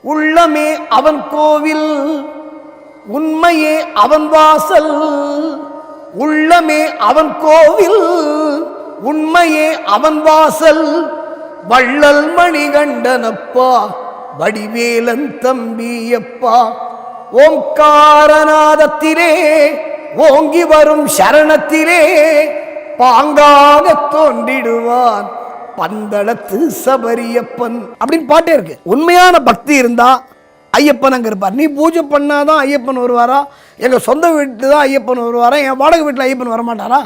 உள்ளமே அவன் கோவில், உண்மையே அவன் வாசல். உள்ளமே அவன் கோவில், உண்மையே அவன் வாசல். வள்ளல் மணிகண்டனப்பா, வடிவேலன் தம்பியப்பா. ஓம்காரநாதத்திலே ஓங்கி வரும் சரணத்திலே பாங்காக தோன்றிடுவான் பந்தளத்து சபரியப்பன் அப்படின்னு பாட்டே இருக்கு. உண்மையான பக்தி இருந்தா ஐயப்பன் அங்க இருப்பார். நீ பூஜை பண்ணாதான் ஐயப்பன் வருவாரா, எங்க சொந்த வீட்டு தான் ஐயப்பன் வருவாரா, என் வாடகை வீட்டில் ஐயப்பன் வரமாட்டாரா?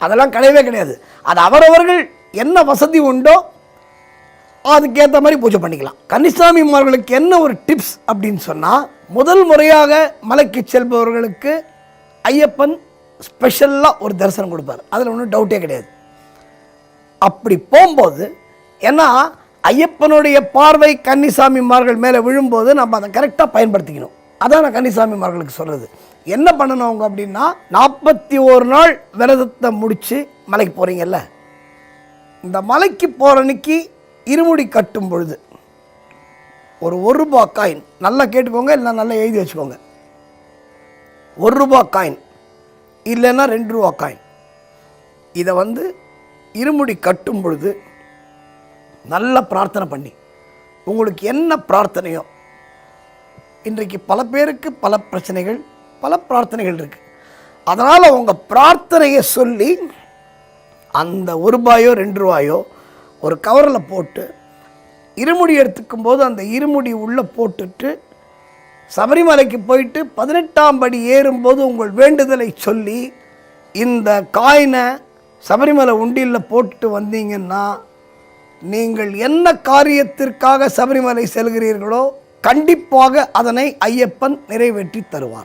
அதெல்லாம் கிடையவே கிடையாது. அது அவரவர்கள் என்ன வசதி உண்டோ அதுக்கேற்ற மாதிரி பூஜை பண்ணிக்கலாம். கன்னிசாமிமார்களுக்கு என்ன ஒரு டிப்ஸ் அப்படின்னு சொன்னால், முதல் முறையாக மலைக்கு செல்பவர்களுக்கு ஐயப்பன் ஸ்பெஷலாக ஒரு தரிசனம் கொடுப்பார். அதில் ஒன்றும் டவுட்டே கிடையாது. அப்படி போகும்போது ஏன்னா ஐயப்பனுடைய பார்வை கன்னிசாமிமார்கள் மேலே விழும்போது நம்ம அதை கரெக்டாக பயன்படுத்திக்கணும். அதான் நான் கன்னிசாமிமார்களுக்கு சொல்கிறது. என்ன பண்ணணும் அவங்க அப்படின்னா, 41 நாள் விரதத்தை முடித்து மலைக்கு போகிறீங்கல்ல, இந்த மலைக்கு போகிற அன்னைக்கு இருமுடி கட்டும் பொழுது ஒரு ₹1 காயின் நல்லா கேட்டுக்கோங்க, இல்லை நல்லா எழுதி வச்சுக்கோங்க. ₹1 காயின் இல்லைன்னா ₹2 காயின், இதை இருமுடி கட்டும் பொழுது நல்லா பிரார்த்தனை பண்ணி, உங்களுக்கு என்ன பிரார்த்தனையோ, இன்றைக்கு பல பேருக்கு பல பிரச்சனைகள், பல பிரார்த்தனைகள் இருக்குது. அதனால் உங்கள் பிரார்த்தனையை சொல்லி அந்த ₹1 ₹2 ஒரு கவரில் போட்டு இருமுடி எடுத்துக்கும் போது அந்த இருமுடி உள்ளே போட்டுட்டு சபரிமலைக்கு போயிட்டு 18ஆம் படி ஏறும்போது உங்கள் வேண்டுதலை சொல்லி இந்த காயினை சபரிமலை உண்டியில் போட்டு வந்தீங்கன்னா, நீங்கள் என்ன காரியத்திற்காக சபரிமலை செல்கிறீர்களோ கண்டிப்பாக அதனை ஐயப்பன் நிறைவேற்றி தருவார்.